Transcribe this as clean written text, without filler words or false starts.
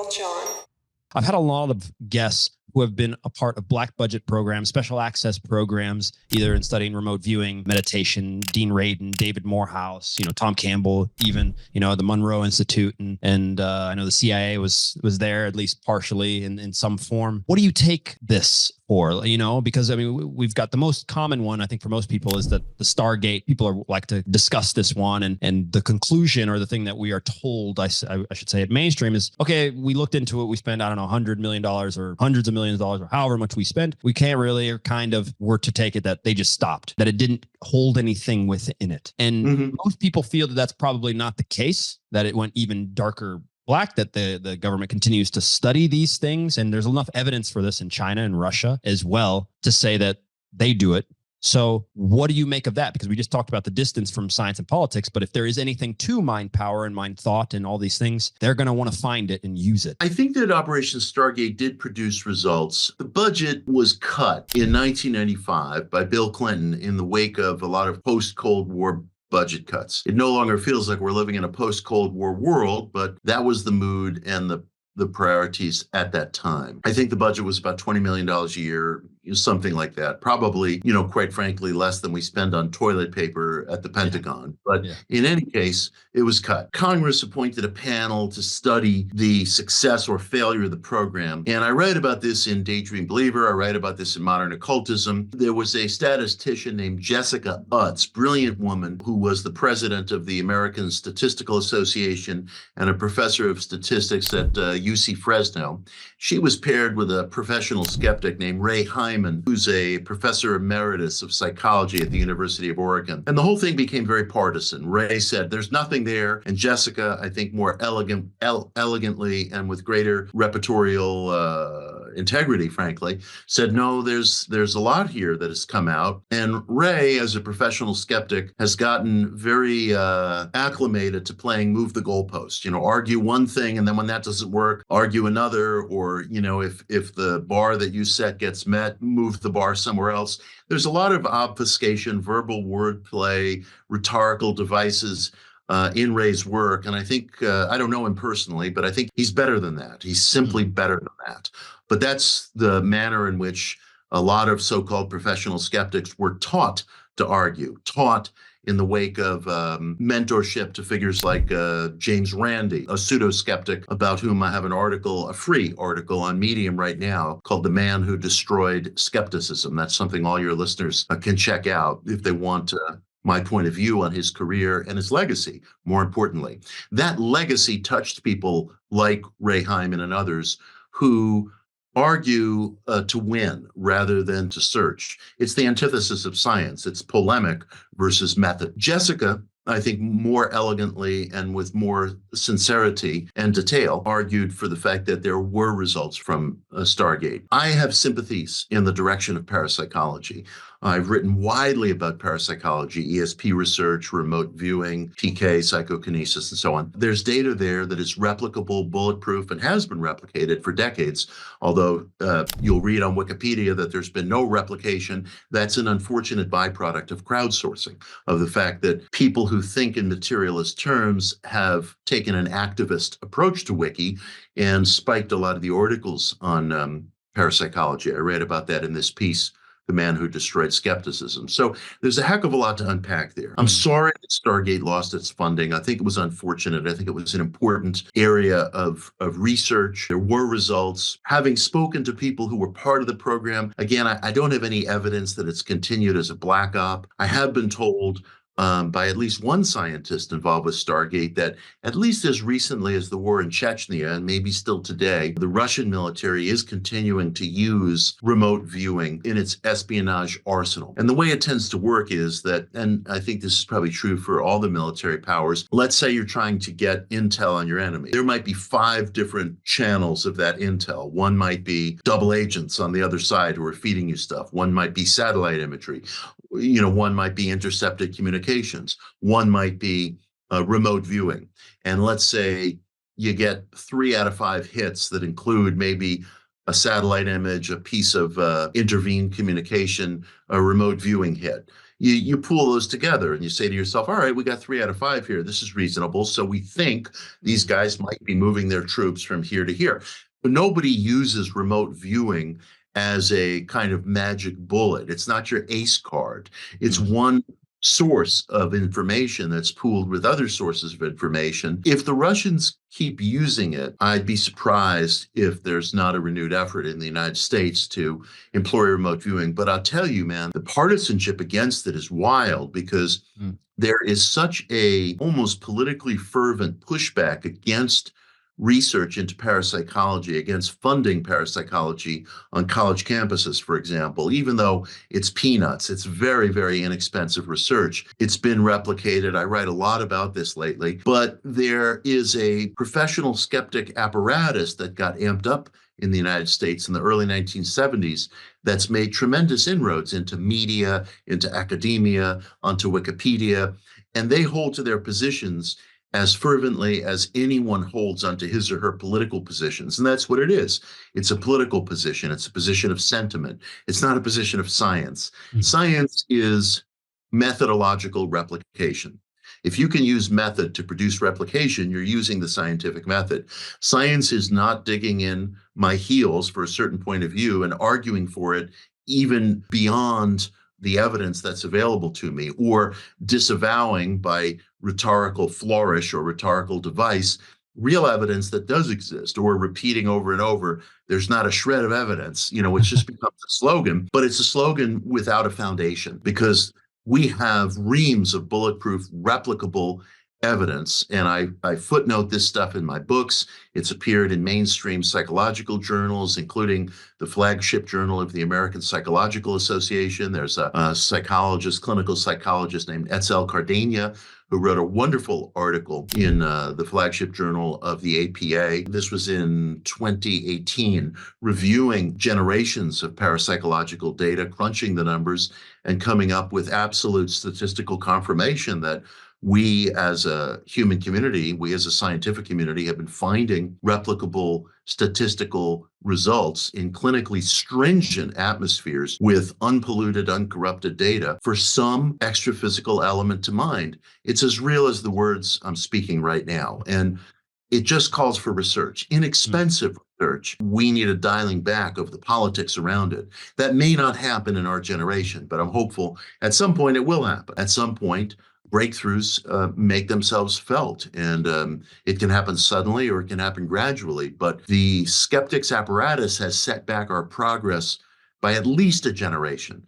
𝗪𝗂𝗡𝗀𝗀𝗡. I've had a lot of guests who have been a part of black budget programs, special access programs, either in studying remote viewing, meditation, Dean Radin, David Morehouse, Tom Campbell, even, the Monroe Institute. And I know the CIA was there at least partially in some form. What do you take this for? Because we've got the most common one, I think, for most people is that the Stargate, people like to discuss this one. And the conclusion, or the thing that we are told, I should say at mainstream, is, okay, we looked into it. We spent, I don't know, $100 million or hundreds of millions of dollars, or however much we spent. We can't really, or kind of were to take it that they just stopped, that it didn't hold anything within it. And most people feel that that's probably not the case, that it went even darker black, that the government continues to study these things. And there's enough evidence for this in China and Russia as well to say that they do it. So what do you make of that? Because we just talked about the distance from science and politics, but if there is anything to mind power and mind thought and all these things, they're going to want to find it and use it. I think that Operation Stargate did produce results. The budget was cut in 1995 by Bill Clinton in the wake of a lot of post-Cold War budget cuts. It no longer feels like we're living in a post-Cold War world, but that was the mood and the priorities at that time. I think the budget was about $20 million a year, something like that. Probably, quite frankly, less than we spend on toilet paper at the Pentagon. But in any case, it was cut. Congress appointed a panel to study the success or failure of the program. And I write about this in Daydream Believer. I write about this in Modern Occultism. There was a statistician named Jessica Utts, brilliant woman, who was the president of the American Statistical Association and a professor of statistics at UC Fresno. She was paired with a professional skeptic named Ray Hyman, who's a professor emeritus of psychology at the University of Oregon. And the whole thing became very partisan. Ray said, there's nothing there. And Jessica, I think more elegantly and with greater repertorial integrity, frankly, said, no, there's a lot here that has come out. And Ray, as a professional skeptic, has gotten very acclimated to playing move the goalpost, argue one thing, and then when that doesn't work, argue another, or, if the bar that you set gets met, move the bar somewhere else. There's a lot of obfuscation, verbal wordplay, rhetorical devices in Ray's work. And I think, I don't know him personally, but I think he's better than that. He's simply better than that. But that's the manner in which a lot of so-called professional skeptics were taught to argue, taught in the wake of mentorship to figures like James Randi, a pseudo-skeptic about whom I have an article, a free article on Medium right now called The Man Who Destroyed Skepticism. That's something all your listeners can check out if they want my point of view on his career and his legacy, more importantly. That legacy touched people like Ray Hyman and others who argue to win rather than to search. It's the antithesis of science. It's polemic versus method. Jessica, I think, more elegantly and with more sincerity and detail, argued for the fact that there were results from Stargate. I have sympathies in the direction of parapsychology. I've written widely about parapsychology, ESP research, remote viewing, PK, psychokinesis, and so on. There's data there that is replicable, bulletproof, and has been replicated for decades, although you'll read on Wikipedia that there's been no replication. That's an unfortunate byproduct of crowdsourcing, of the fact that people who think in materialist terms have taken an activist approach to Wiki and spiked a lot of the articles on parapsychology. I read about that in this piece, The Man Who Destroyed Skepticism. So there's a heck of a lot to unpack there. I'm sorry that Stargate lost its funding. I think it was unfortunate. I think it was an important area of research. There were results. Having spoken to people who were part of the program, again, I don't have any evidence that it's continued as a black op. I have been told by at least one scientist involved with Stargate that at least as recently as the war in Chechnya, and maybe still today, the Russian military is continuing to use remote viewing in its espionage arsenal. And the way it tends to work is that, and I think this is probably true for all the military powers, let's say you're trying to get intel on your enemy. There might be 5 different channels of that intel. One might be double agents on the other side who are feeding you stuff. One might be satellite imagery. One might be intercepted communications. One might be remote viewing. And let's say you get 3 out of 5 hits that include maybe a satellite image, a piece of intervened communication, a remote viewing hit. you pool those together and you say to yourself, all right, we got 3 out of 5 here. This is reasonable. So we think these guys might be moving their troops from here to here. But nobody uses remote viewing as a kind of magic bullet. It's not your ace card. It's one source of information that's pooled with other sources of information. If the Russians keep using it, I'd be surprised if there's not a renewed effort in the United States to employ remote viewing. But I'll tell you, man, the partisanship against it is wild because there is such a almost politically fervent pushback against research into parapsychology, against funding parapsychology on college campuses, for example, even though it's peanuts. It's very, very inexpensive research. It's been replicated. I write a lot about this lately, but there is a professional skeptic apparatus that got amped up in the United States in the early 1970s that's made tremendous inroads into media, into academia, onto Wikipedia, and they hold to their positions as fervently as anyone holds onto his or her political positions. And that's what it is. It's a political position. It's a position of sentiment. It's not a position of science. Science is methodological replication. If you can use method to produce replication, you're using the scientific method. Science is not digging in my heels for a certain point of view and arguing for it even beyond the evidence that's available to me, or disavowing by rhetorical flourish or rhetorical device real evidence that does exist, or repeating over and over, there's not a shred of evidence, which just becomes a slogan, but it's a slogan without a foundation, because we have reams of bulletproof, replicable evidence. And I footnote this stuff in my books. It's appeared in mainstream psychological journals, including the flagship journal of the American Psychological Association. There's a psychologist, clinical psychologist named 𝗪𝗪𝗪𝗀𝗪, who wrote a wonderful article in the flagship journal of the APA. This was in 2018, reviewing generations of parapsychological data, crunching the numbers, and coming up with absolute statistical confirmation that we as a human community, we as a scientific community, have been finding replicable statistical results in clinically stringent atmospheres with unpolluted, uncorrupted data for some extra-physical element to mind. It's as real as the words I'm speaking right now. And it just calls for research, inexpensive research. We need a dialing back of the politics around it. That may not happen in our generation, but I'm hopeful at some point it will happen. At some point, breakthroughs make themselves felt, and it can happen suddenly or it can happen gradually. But the skeptics apparatus has set back our progress by at least a generation.